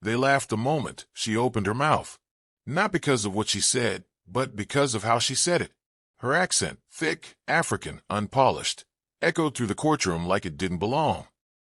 They laughed the moment she opened her mouth. Not because of what she said, but because of how she said it. Her accent, thick, African, unpolished, echoed through the courtroom like it didn't belong.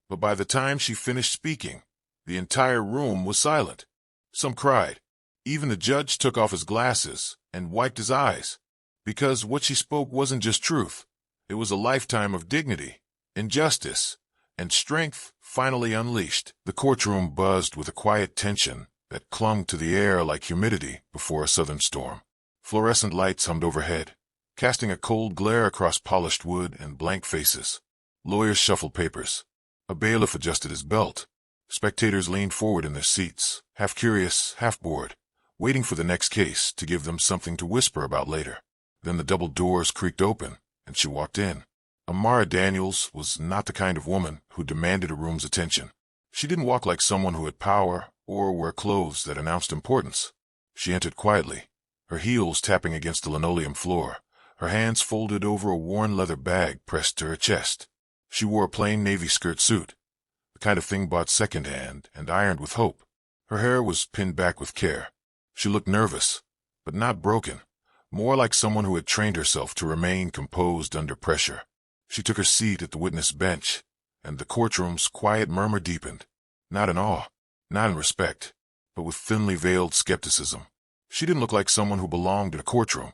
But by the time she finished speaking, the entire room was silent. Some cried. Even the judge took off his glasses and wiped his eyes. Because what she spoke wasn't just truth. It was a lifetime of dignity, injustice, and strength finally unleashed. The courtroom buzzed with a quiet tension that clung to the air like humidity before a southern storm. Fluorescent lights hummed overhead, casting a cold glare across polished wood and blank faces. Lawyers shuffled papers. A bailiff adjusted his belt. Spectators leaned forward in their seats, half curious, half bored, waiting for the next case to give them something to whisper about later. Then the double doors creaked open, and she walked in. Amara Daniels was not the kind of woman who demanded a room's attention. She didn't walk like someone who had power or wear clothes that announced importance. She entered quietly, her heels tapping against the linoleum floor, her hands folded over a worn leather bag pressed to her chest. She wore a plain navy skirt suit, the kind of thing bought secondhand and ironed with hope. Her hair was pinned back with care. She looked nervous, but not broken, more like someone who had trained herself to remain composed under pressure. She took her seat at the witness bench, and the courtroom's quiet murmur deepened, not in awe, not in respect, but with thinly veiled skepticism. She didn't look like someone who belonged in a courtroom,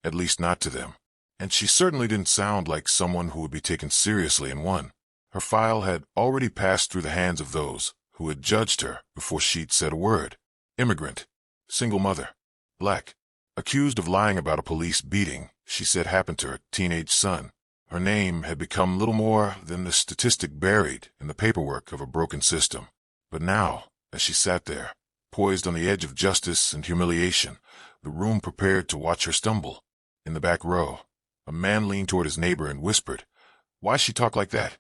at least not to them, and she certainly didn't sound like someone who would be taken seriously in one. Her file had already passed through the hands of those who had judged her before she'd said a word. Immigrant, single mother, black, accused of lying about a police beating she said happened to her teenage son. Her name had become little more than the statistic buried in the paperwork of a broken system. But now, as she sat there, poised on the edge of justice and humiliation, the room prepared to watch her stumble. In the back row, a man leaned toward his neighbor and whispered, "Why's she talk like that?"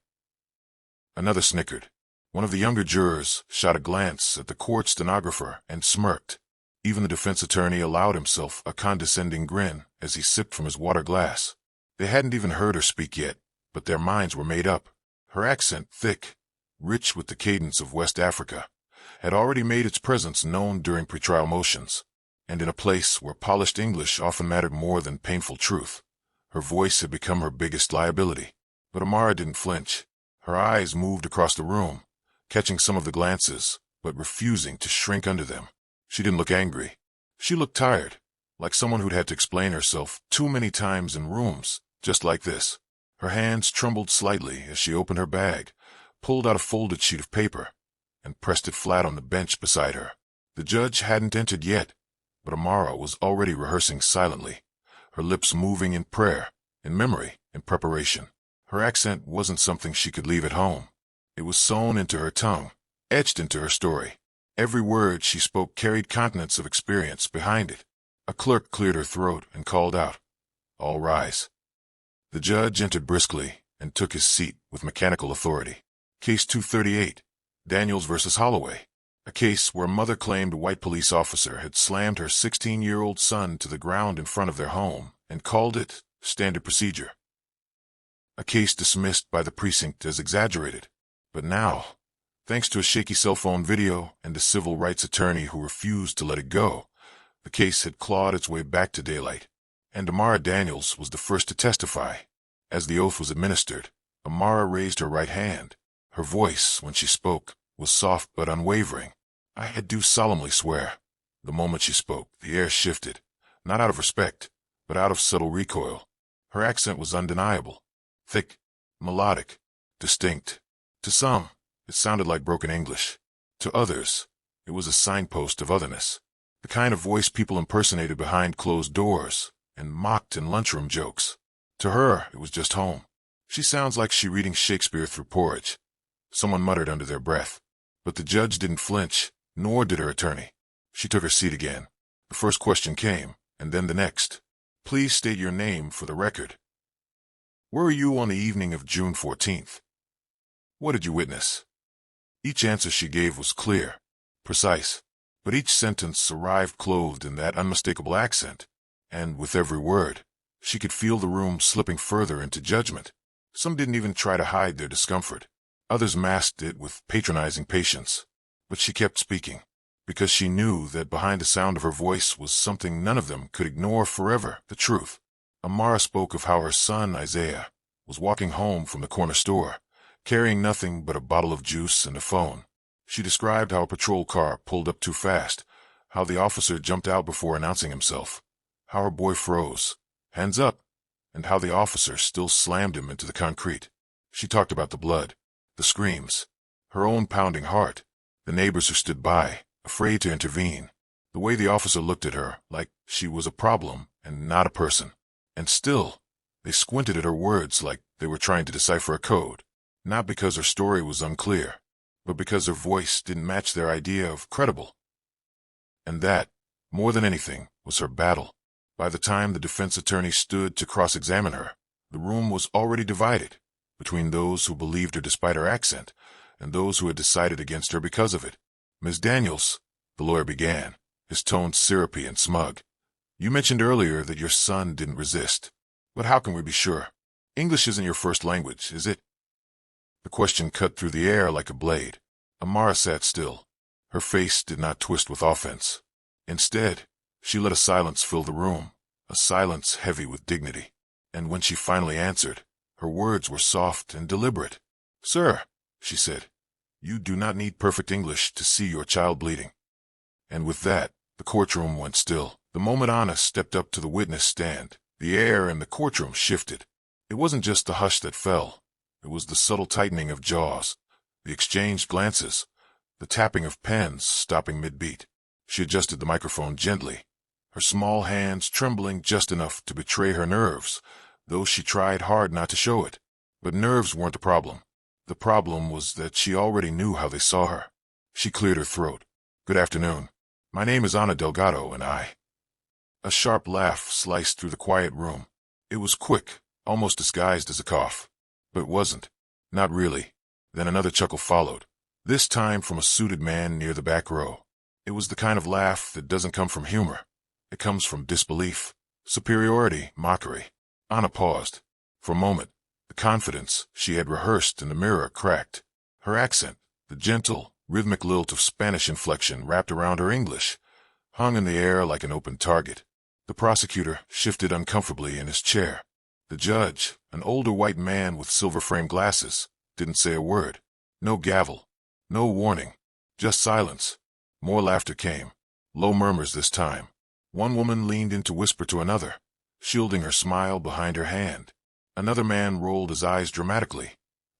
Another snickered. One of the younger jurors shot a glance at the court stenographer and smirked. Even the defense attorney allowed himself a condescending grin as he sipped from his water glass. They hadn't even heard her speak yet, but their minds were made up. Her accent, thick, rich with the cadence of West Africa, had already made its presence known during pretrial motions, and in a place where polished English often mattered more than painful truth, her voice had become her biggest liability. But Amara didn't flinch. Her eyes moved across the room, catching some of the glances, but refusing to shrink under them. She didn't look angry. She looked tired, like someone who'd had to explain herself too many times in rooms just like this. Her hands trembled slightly as she opened her bag, pulled out a folded sheet of paper, and pressed it flat on the bench beside her. The judge hadn't entered yet, but Amara was already rehearsing silently, her lips moving in prayer, in memory, in preparation. Her accent wasn't something she could leave at home. It was sewn into her tongue, etched into her story. Every word she spoke carried continents of experience behind it. A clerk cleared her throat and called out, "All rise." The judge entered briskly and took his seat with mechanical authority. Case 238, Daniels versus Holloway. A case where a mother claimed a white police officer had slammed her 16-year-old son to the ground in front of their home and called it standard procedure. A case dismissed by the precinct as exaggerated. But now, thanks to a shaky cell phone video and a civil rights attorney who refused to let it go, the case had clawed its way back to daylight. And Amara Daniels was the first to testify. As the oath was administered, Amara raised her right hand. Her voice, when she spoke, was soft but unwavering. "I do solemnly swear." The moment she spoke, the air shifted, not out of respect, but out of subtle recoil. Her accent was undeniable, thick, melodic, distinct. To some, it sounded like broken English. To others, it was a signpost of otherness, the kind of voice people impersonated behind closed doors and mocked in lunchroom jokes. To her, it was just home. "She sounds like she reading Shakespeare through porridge," someone muttered under their breath. But the judge didn't flinch, nor did her attorney. She took her seat again. The first question came, and then the next. "Please state your name for the record." "Where were you on the evening of June 14th? "What did you witness?" Each answer she gave was clear, precise, but each sentence arrived clothed in that unmistakable accent, and with every word, she could feel the room slipping further into judgment. Some didn't even try to hide their discomfort. Others masked it with patronizing patience. But she kept speaking. because she knew that behind the sound of her voice was something none of them could ignore forever, the truth. Amara spoke of how her son, Isaiah, was walking home from the corner store, carrying nothing but a bottle of juice and a phone. She described how a patrol car pulled up too fast, how the officer jumped out before announcing himself, how her boy froze, hands up, and how the officer still slammed him into the concrete. She talked about the blood, the screams, her own pounding heart, the neighbors who stood by, afraid to intervene, the way the officer looked at her like she was a problem and not a person. And still, they squinted at her words like they were trying to decipher a code, not because her story was unclear, but because her voice didn't match their idea of credible. And that, more than anything, was her battle. By the time the defense attorney stood to cross-examine her, the room was already divided between those who believed her despite her accent and those who had decided against her because of it. "Ms. Daniels," the lawyer began, his tone syrupy and smug, "you mentioned earlier that your son didn't resist. But how can we be sure? English isn't your first language, is it?" The question cut through the air like a blade. Amara sat still. Her face did not twist with offense. Instead, she let a silence fill the room, a silence heavy with dignity. And when she finally answered, her words were soft and deliberate. "Sir," she said, "you do not need perfect English to see your child bleeding." And with that, the courtroom went still. The moment Anna stepped up to the witness stand, the air in the courtroom shifted. It wasn't just the hush that fell. It was the subtle tightening of jaws, the exchanged glances, the tapping of pens stopping mid-beat. She adjusted the microphone gently, her small hands trembling just enough to betray her nerves, though she tried hard not to show it. But nerves weren't the problem. The problem was that she already knew how they saw her. She cleared her throat. "Good afternoon. My name is Ana Delgado, and I—" A sharp laugh sliced through the quiet room. It was quick, almost disguised as a cough. But it wasn't. Not really. Then another chuckle followed, this time from a suited man near the back row. It was the kind of laugh that doesn't come from humor. It comes from disbelief, superiority, mockery. Anna paused. For a moment, the confidence she had rehearsed in the mirror cracked. Her accent, the gentle, rhythmic lilt of Spanish inflection wrapped around her English, hung in the air like an open target. The prosecutor shifted uncomfortably in his chair. The judge, an older white man with silver-framed glasses, didn't say a word. No gavel. No warning. Just silence. More laughter came. Low murmurs this time. One woman leaned in to whisper to another, shielding her smile behind her hand. Another man rolled his eyes dramatically,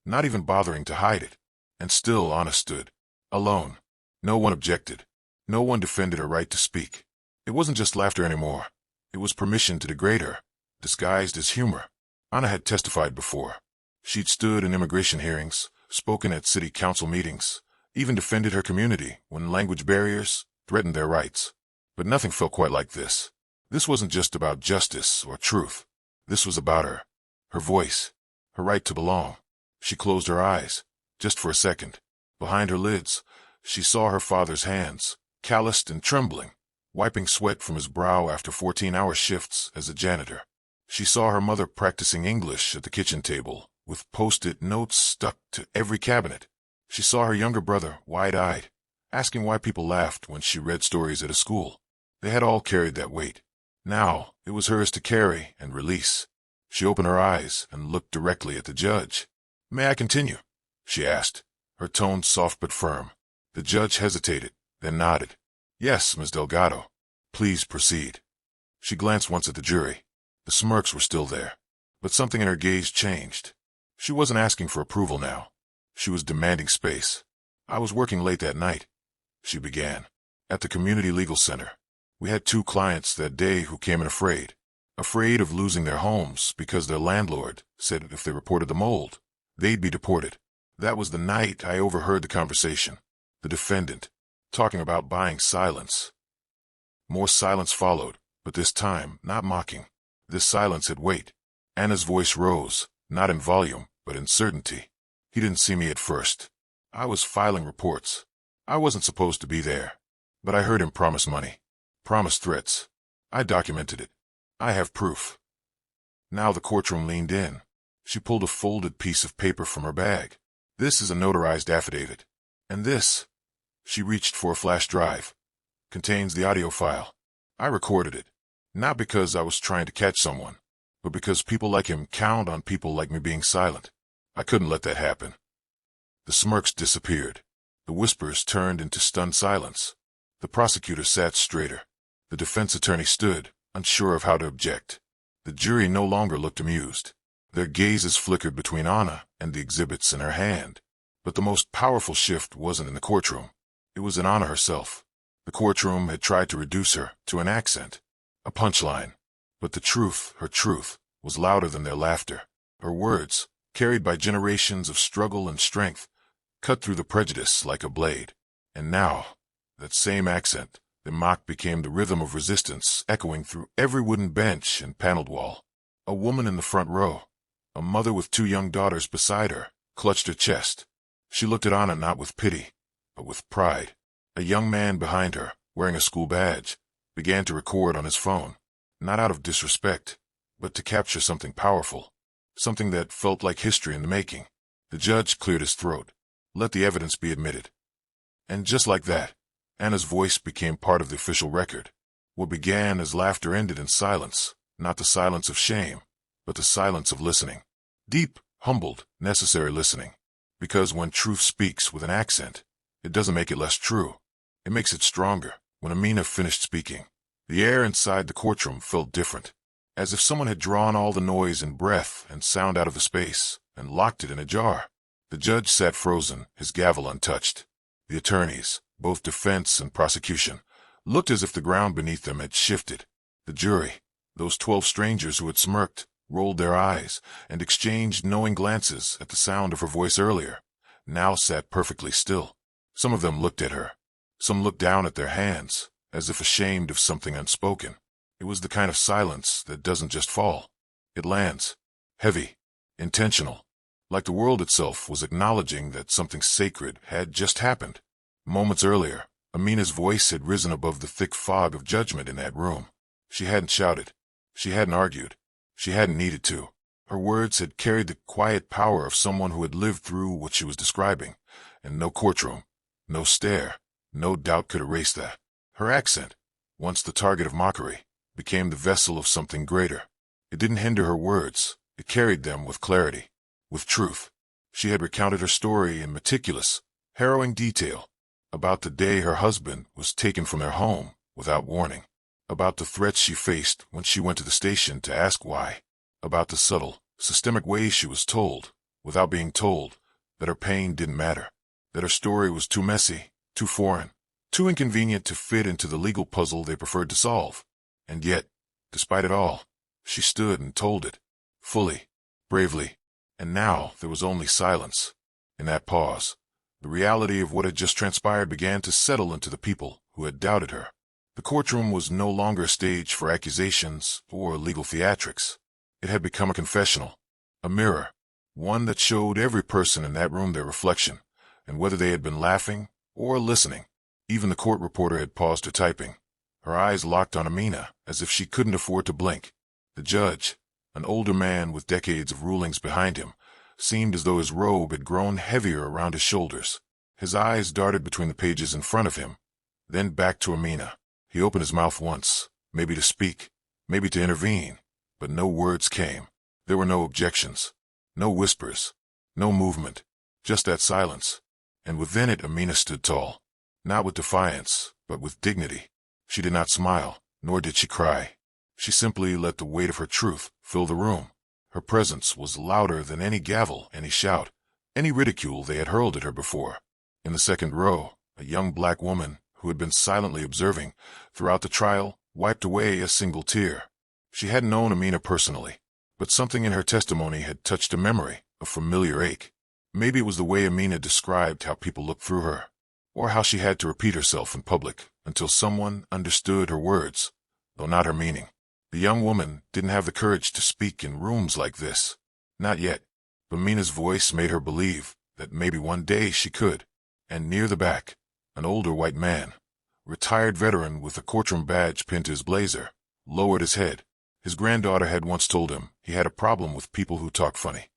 not even bothering to hide it. And still Anna stood, alone. No one objected. No one defended her right to speak. It wasn't just laughter anymore. It was permission to degrade her, disguised as humor. Anna had testified before. She'd stood in immigration hearings, spoken at city council meetings, even defended her community when language barriers threatened their rights. But nothing felt quite like this. This wasn't just about justice or truth. This was about her. Her voice. Her right to belong. She closed her eyes, just for a second. Behind her lids, she saw her father's hands, calloused and trembling, wiping sweat from his brow after 14-hour shifts as a janitor. She saw her mother practicing English at the kitchen table, with post-it notes stuck to every cabinet. She saw her younger brother, wide-eyed, asking why people laughed when she read stories at a school. They had all carried that weight. Now, it was hers to carry and release. She opened her eyes and looked directly at the judge. "May I continue?" she asked, her tone soft but firm. The judge hesitated, then nodded. "Yes, Ms. Delgado. Please proceed." She glanced once at the jury. The smirks were still there, but something in her gaze changed. She wasn't asking for approval now. She was demanding space. "I was working late that night," she began, "at the community legal center. We had 2 clients that day who came in afraid of losing their homes because their landlord said if they reported the mold, they'd be deported. That was the night I overheard the conversation. The defendant, talking about buying silence." More silence followed, but this time not mocking. This silence had weight. Anna's voice rose, not in volume, but in certainty. "He didn't see me at first. I was filing reports. I wasn't supposed to be there. But I heard him promise money. Promise threats. I documented it. I have proof." Now the courtroom leaned in. She pulled a folded piece of paper from her bag. "This is a notarized affidavit. And this—" She reached for a flash drive. contains the audio file. I recorded it, not because I was trying to catch someone, but because people like him count on people like me being silent. I couldn't let that happen. The smirks disappeared. The whispers turned into stunned silence. The prosecutor sat straighter. The defense attorney stood, unsure of how to object. The jury no longer looked amused. Their gazes flickered between Anna and the exhibits in her hand. But the most powerful shift wasn't in the courtroom. It was in Anna herself. The courtroom had tried to reduce her to an accent, a punchline. But the truth, her truth, was louder than their laughter. Her words, carried by generations of struggle and strength, cut through the prejudice like a blade. And now, that same accent, the mock became the rhythm of resistance echoing through every wooden bench and paneled wall. A woman in the front row, a mother with 2 young daughters beside her, clutched her chest. She looked at Anna not with pity, but with pride. A young man behind her, wearing a school badge, began to record on his phone, not out of disrespect, but to capture something powerful, something that felt like history in the making. The judge cleared his throat. Let the evidence be admitted. And just like that, Anna's voice became part of the official record. What began as laughter ended in silence, not the silence of shame, but the silence of listening. Deep, humbled, necessary listening. Because when truth speaks with an accent, it doesn't make it less true. It makes it stronger. When Amina finished speaking, the air inside the courtroom felt different, as if someone had drawn all the noise and breath and sound out of the space and locked it in a jar. The judge sat frozen, his gavel untouched. The attorneys, both defense and prosecution, looked as if the ground beneath them had shifted. The jury, those 12 strangers who had smirked, rolled their eyes and exchanged knowing glances at the sound of her voice earlier, now sat perfectly still. Some of them looked at her. Some looked down at their hands, as if ashamed of something unspoken. It was the kind of silence that doesn't just fall. It lands, heavy, intentional, like the world itself was acknowledging that something sacred had just happened. Moments earlier, Amina's voice had risen above the thick fog of judgment in that room. She hadn't shouted. She hadn't argued. She hadn't needed to. Her words had carried the quiet power of someone who had lived through what she was describing, and no courtroom, no stare, no doubt could erase that. Her accent, once the target of mockery, became the vessel of something greater. It didn't hinder her words. It carried them with clarity, with truth. She had recounted her story in meticulous, harrowing detail, about the day her husband was taken from their home without warning, about the threats she faced when she went to the station to ask why, about the subtle, systemic ways she was told, without being told, that her pain didn't matter, that her story was too messy, too foreign, too inconvenient to fit into the legal puzzle they preferred to solve. And yet, despite it all, she stood and told it, fully, bravely. And now there was only silence. In that pause, the reality of what had just transpired began to settle into the people who had doubted her. The courtroom was no longer a stage for accusations or legal theatrics. It had become a confessional, a mirror, one that showed every person in that room their reflection, and whether they had been laughing or listening. Even the court reporter had paused her typing, her eyes locked on Amina as if she couldn't afford to blink. The judge, an older man with decades of rulings behind him, seemed as though his robe had grown heavier around his shoulders. His eyes darted between the pages in front of him, then back to Amina. He opened his mouth once, maybe to speak, maybe to intervene, but no words came. There were no objections, no whispers, no movement, just that silence. And within it Amina stood tall, not with defiance, but with dignity. She did not smile, nor did she cry. She simply let the weight of her truth fill the room. Her presence was louder than any gavel, any shout, any ridicule they had hurled at her before. In the second row, a young black woman who had been silently observing throughout the trial wiped away a single tear. She hadn't known Amina personally, but something in her testimony had touched a memory, a familiar ache. Maybe it was the way Amina described how people looked through her, or how she had to repeat herself in public until someone understood her words, though not her meaning. The young woman didn't have the courage to speak in rooms like this. Not yet. But Amina's voice made her believe that maybe one day she could. And near the back, an older white man, retired veteran with a courtroom badge pinned to his blazer, lowered his head. His granddaughter had once told him he had a problem with people who talk funny.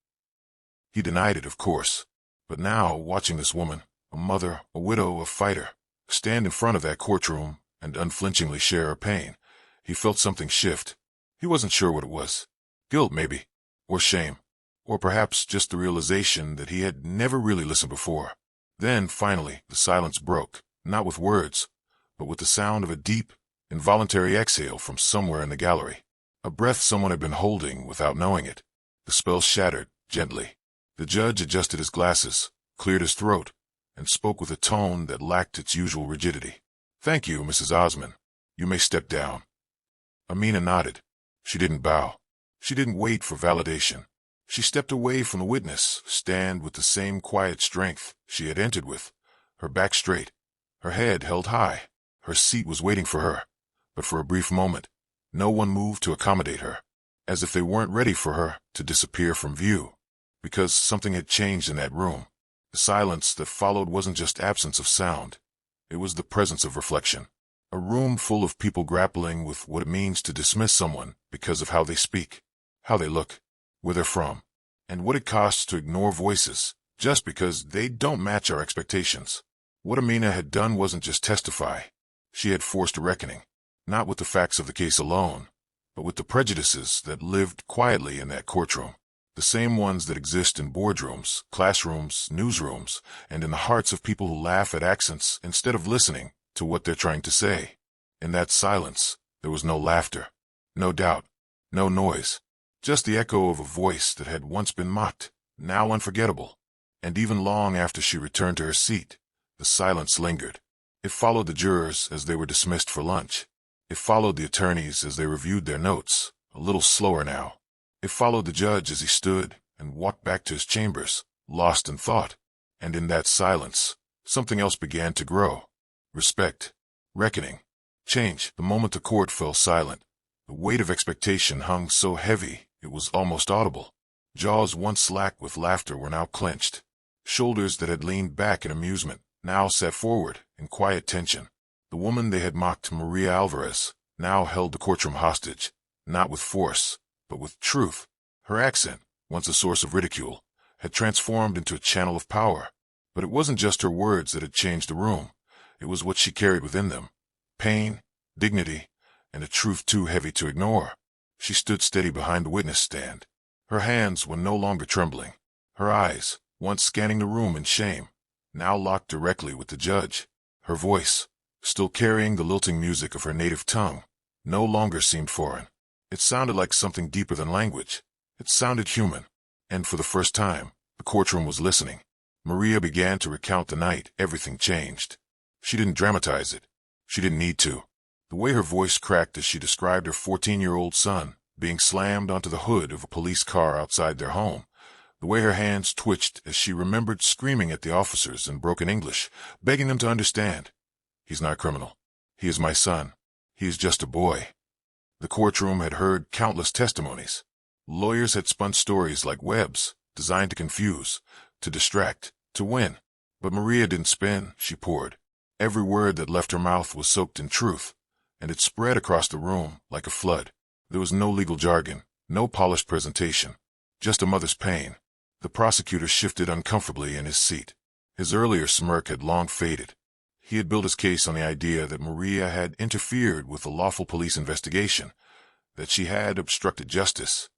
He denied it, of course. But now, watching this woman, a mother, a widow, a fighter, stand in front of that courtroom, and unflinchingly share her pain, he felt something shift. He wasn't sure what it was. Guilt, maybe. Or shame. Or perhaps just the realization that he had never really listened before. Then, finally, the silence broke, not with words, but with the sound of a deep, involuntary exhale from somewhere in the gallery. A breath someone had been holding without knowing it. The spell shattered, gently. The judge adjusted his glasses, cleared his throat, and spoke with a tone that lacked its usual rigidity. "Thank you, Mrs. Osman. You may step down." Amina nodded. She didn't bow. She didn't wait for validation. She stepped away from the witness stand with the same quiet strength she had entered with, her back straight, her head held high. Her seat was waiting for her, but for a brief moment, no one moved to accommodate her, as if they weren't ready for her to disappear from view, because something had changed in that room. The silence that followed wasn't just absence of sound. It was the presence of reflection. A room full of people grappling with what it means to dismiss someone because of how they speak, how they look, where they're from, and what it costs to ignore voices just because they don't match our expectations. What Amina had done wasn't just testify. She had forced a reckoning, not with the facts of the case alone, but with the prejudices that lived quietly in that courtroom, the same ones that exist in boardrooms, classrooms, newsrooms, and in the hearts of people who laugh at accents instead of listening to what they're trying to say. In that silence, there was no laughter, no doubt, no noise, just the echo of a voice that had once been mocked, now unforgettable. And even long after she returned to her seat, the silence lingered. It followed the jurors as they were dismissed for lunch. It followed the attorneys as they reviewed their notes, a little slower now. It followed the judge as he stood and walked back to his chambers, lost in thought. And in that silence, something else began to grow. Respect, reckoning, change. The moment the court fell silent, the weight of expectation hung so heavy it was almost audible. Jaws once slack with laughter were now clenched. Shoulders that had leaned back in amusement now sat forward in quiet tension. The woman they had mocked, Maria Alvarez, now held the courtroom hostage, not with force, but with truth. Her accent, once a source of ridicule, had transformed into a channel of power. But it wasn't just her words that had changed the room. It was what she carried within them. Pain, dignity, and a truth too heavy to ignore. She stood steady behind the witness stand. Her hands were no longer trembling. Her eyes, once scanning the room in shame, now locked directly with the judge. Her voice, still carrying the lilting music of her native tongue, no longer seemed foreign. It sounded like something deeper than language. It sounded human. And for the first time, the courtroom was listening. Maria began to recount the night everything changed. She didn't dramatize it. She didn't need to. The way her voice cracked as she described her 14-year-old son being slammed onto the hood of a police car outside their home, the way her hands twitched as she remembered screaming at the officers in broken English, begging them to understand. "He's not a criminal. He is my son. He is just a boy." The courtroom had heard countless testimonies. Lawyers had spun stories like webs, designed to confuse, to distract, to win. But Maria didn't spin, she poured. Every word that left her mouth was soaked in truth, and it spread across the room like a flood. There was no legal jargon, no polished presentation, just a mother's pain. The prosecutor shifted uncomfortably in his seat. His earlier smirk had long faded. He had built his case on the idea that Maria had interfered with a lawful police investigation, that she had obstructed justice.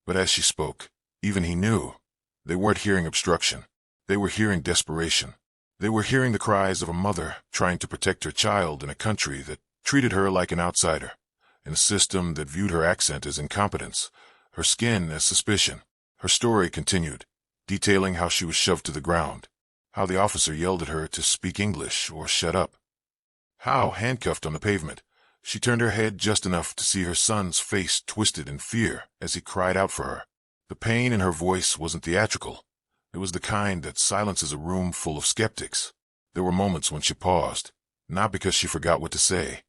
But as she spoke, even he knew, they weren't hearing obstruction. They were hearing desperation. They were hearing the cries of a mother trying to protect her child in a country that treated her like an outsider, in a system that viewed her accent as incompetence, her skin as suspicion. Her story continued, detailing how she was shoved to the ground, how the officer yelled at her to speak English or shut up, how, handcuffed on the pavement, she turned her head just enough to see her son's face twisted in fear as he cried out for her. The pain in her voice wasn't theatrical. It was the kind that silences a room full of skeptics. There were moments when she paused, not because she forgot what to say,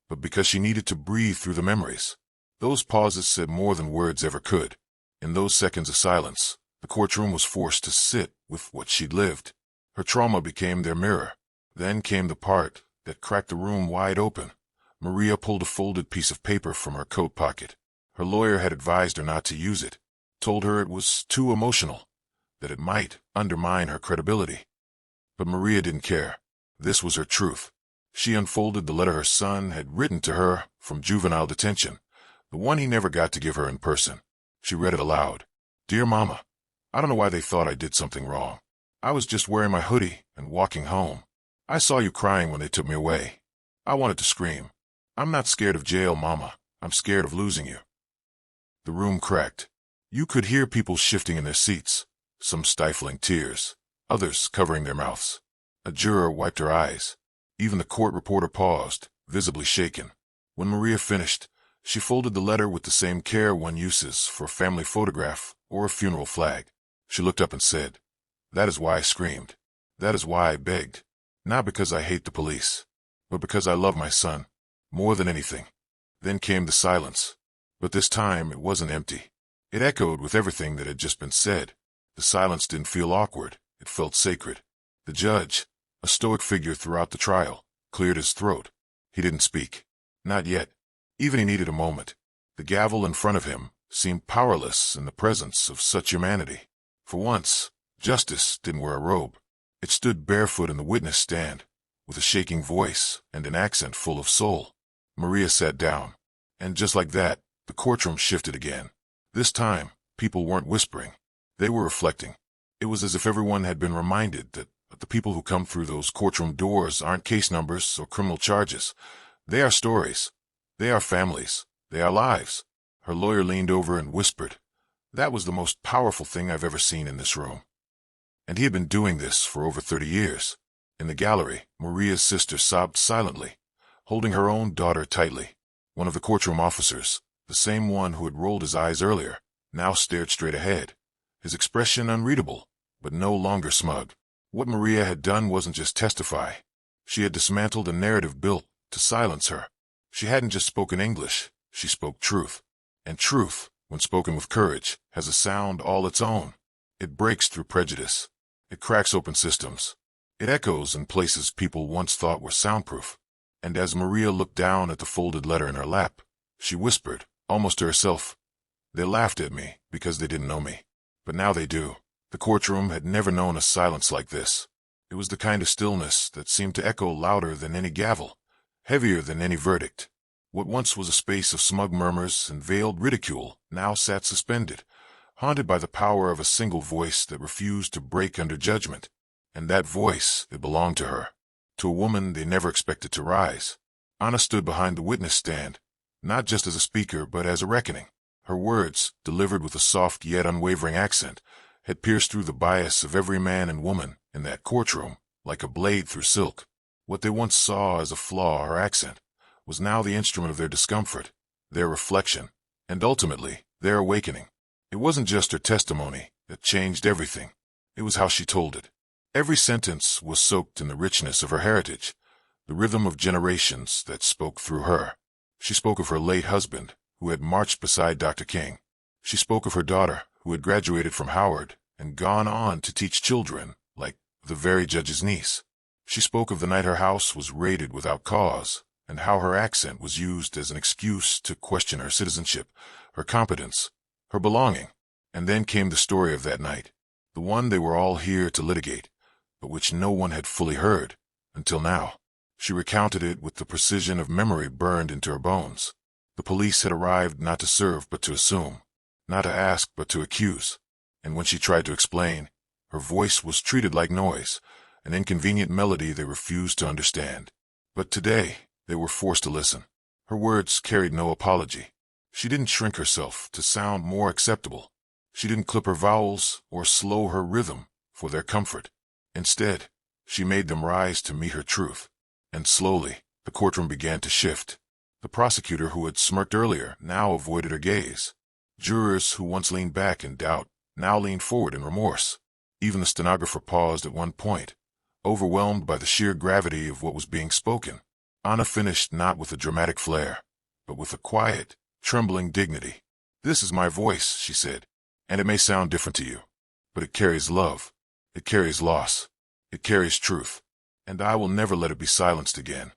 but because she needed to breathe through the memories. Those pauses said more than words ever could. In those seconds of silence, the courtroom was forced to sit with what she'd lived. Her trauma became their mirror. Then came the part that cracked the room wide open. Maria pulled a folded piece of paper from her coat pocket. Her lawyer had advised her not to use it, told her it was too emotional, that it might undermine her credibility. But Maria didn't care. This was her truth. She unfolded the letter her son had written to her from juvenile detention, the one he never got to give her in person. She read it aloud. "Dear Mama, I don't know why they thought I did something wrong. I was just wearing my hoodie and walking home. I saw you crying when they took me away. I wanted to scream. I'm not scared of jail, Mama. I'm scared of losing you." The room cracked. You could hear people shifting in their seats, some stifling tears, others covering their mouths. A juror wiped her eyes. Even the court reporter paused, visibly shaken. When Maria finished, she folded the letter with the same care one uses for a family photograph or a funeral flag. She looked up and said, "That is why I screamed. That is why I begged. Not because I hate the police, but because I love my son, more than anything." Then came the silence. But this time it wasn't empty. It echoed with everything that had just been said. The silence didn't feel awkward. It felt sacred. The judge, a stoic figure throughout the trial, cleared his throat. He didn't speak. Not yet. Even he needed a moment. The gavel in front of him seemed powerless in the presence of such humanity. For once, justice didn't wear a robe. It stood barefoot in the witness stand, with a shaking voice and an accent full of soul. Maria sat down, and just like that, the courtroom shifted again. This time, people weren't whispering. They were reflecting. It was as if everyone had been reminded that the people who come through those courtroom doors aren't case numbers or criminal charges. They are stories. They are families. They are lives. Her lawyer leaned over and whispered, "That was the most powerful thing I've ever seen in this room." And he had been doing this for over 30 years. In the gallery, Maria's sister sobbed silently, holding her own daughter tightly. One of the courtroom officers, the same one who had rolled his eyes earlier, now stared straight ahead, his expression unreadable, but no longer smug. What Maria had done wasn't just testify. She had dismantled a narrative built to silence her. She hadn't just spoken English, she spoke truth. And truth, when spoken with courage, has a sound all its own. It breaks through prejudice. It cracks open systems. It echoes in places people once thought were soundproof. And as Maria looked down at the folded letter in her lap, she whispered, almost to herself, "They laughed at me because they didn't know me. But now they do." The courtroom had never known a silence like this. It was the kind of stillness that seemed to echo louder than any gavel, heavier than any verdict. What once was a space of smug murmurs and veiled ridicule now sat suspended, haunted by the power of a single voice that refused to break under judgment. And that voice, it belonged to her, to a woman they never expected to rise. Anna stood behind the witness stand, not just as a speaker but as a reckoning. Her words, delivered with a soft yet unwavering accent, had pierced through the bias of every man and woman in that courtroom like a blade through silk. What they once saw as a flaw or accent was now the instrument of their discomfort, their reflection, and ultimately, their awakening. It wasn't just her testimony that changed everything. It was how she told it. Every sentence was soaked in the richness of her heritage, the rhythm of generations that spoke through her. She spoke of her late husband, who had marched beside Dr. King. She spoke of her daughter, who had graduated from Howard and gone on to teach children, like the very judge's niece. She spoke of the night her house was raided without cause, and how her accent was used as an excuse to question her citizenship, her competence, her belonging. And then came the story of that night, the one they were all here to litigate, but which no one had fully heard, until now. She recounted it with the precision of memory burned into her bones. The police had arrived not to serve but to assume, not to ask but to accuse. And when she tried to explain, her voice was treated like noise, an inconvenient melody they refused to understand. But today, they were forced to listen. Her words carried no apology. She didn't shrink herself to sound more acceptable. She didn't clip her vowels or slow her rhythm for their comfort. Instead, she made them rise to meet her truth. And slowly, the courtroom began to shift. The prosecutor who had smirked earlier now avoided her gaze. Jurors who once leaned back in doubt now leaned forward in remorse. Even the stenographer paused at one point, overwhelmed by the sheer gravity of what was being spoken. Anna finished not with a dramatic flair, but with a quiet, trembling dignity. "This is my voice," she said, "and it may sound different to you, but it carries love. It carries loss. It carries truth. And I will never let it be silenced again."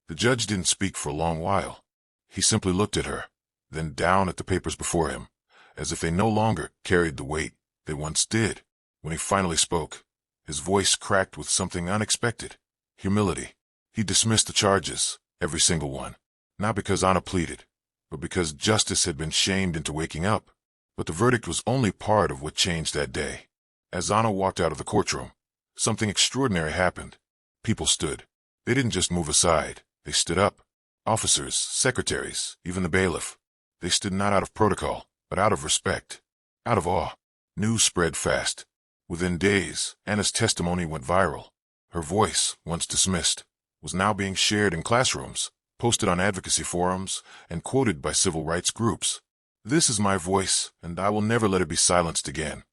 The judge didn't speak for a long while. He simply looked at her, then down at the papers before him, as if they no longer carried the weight they once did. When he finally spoke, his voice cracked with something unexpected, humility. He dismissed the charges, every single one. Not because Anna pleaded, but because justice had been shamed into waking up. But the verdict was only part of what changed that day. As Anna walked out of the courtroom, something extraordinary happened. People stood. They didn't just move aside. They stood up. Officers, secretaries, even the bailiff. They stood not out of protocol, but out of respect, out of awe. News spread fast. Within days, Anna's testimony went viral. Her voice, once dismissed, was now being shared in classrooms, posted on advocacy forums, and quoted by civil rights groups. "This is my voice, and I will never let it be silenced again,"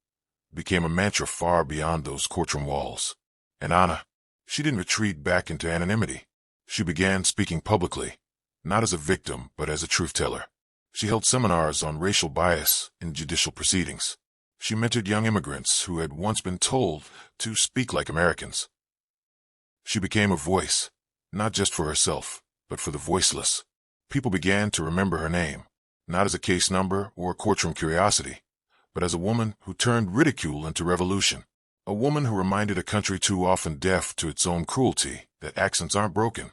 became a mantra far beyond those courtroom walls. And Anna, she didn't retreat back into anonymity. She began speaking publicly, not as a victim, but as a truth-teller. She held seminars on racial bias in judicial proceedings. She mentored young immigrants who had once been told to speak like Americans. She became a voice, not just for herself, but for the voiceless. People began to remember her name, not as a case number or a courtroom curiosity, but as a woman who turned ridicule into revolution. A woman who reminded a country too often deaf to its own cruelty that accents aren't broken.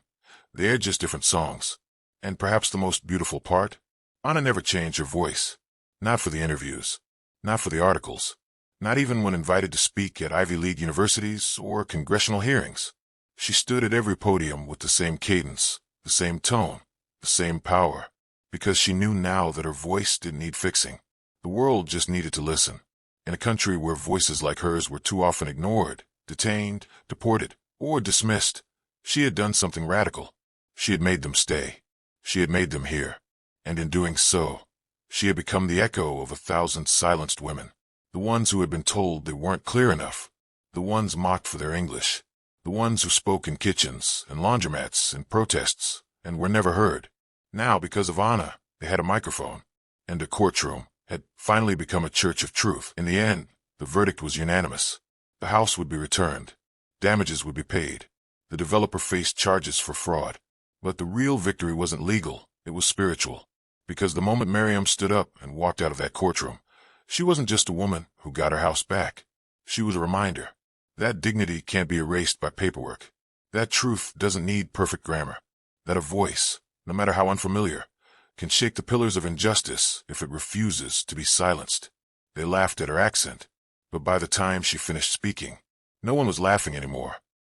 They're just different songs. And perhaps the most beautiful part? Anna never changed her voice. Not for the interviews. Not for the articles. Not even when invited to speak at Ivy League universities or congressional hearings. She stood at every podium with the same cadence, the same tone, the same power, because she knew now that her voice didn't need fixing. The world just needed to listen. In a country where voices like hers were too often ignored, detained, deported, or dismissed, she had done something radical. She had made them stay. She had made them hear. And in doing so, she had become the echo of 1,000 silenced women. The ones who had been told they weren't clear enough. The ones mocked for their English. The ones who spoke in kitchens and laundromats and protests and were never heard. Now, because of Anna, they had a microphone. And a courtroom had finally become a church of truth. In the end, the verdict was unanimous. The house would be returned. Damages would be paid. The developer faced charges for fraud. But the real victory wasn't legal, it was spiritual. Because the moment Miriam stood up and walked out of that courtroom, she wasn't just a woman who got her house back. She was a reminder. That dignity can't be erased by paperwork. That truth doesn't need perfect grammar. That a voice, no matter how unfamiliar, can shake the pillars of injustice if it refuses to be silenced. They laughed at her accent, but by the time she finished speaking, no one was laughing anymore.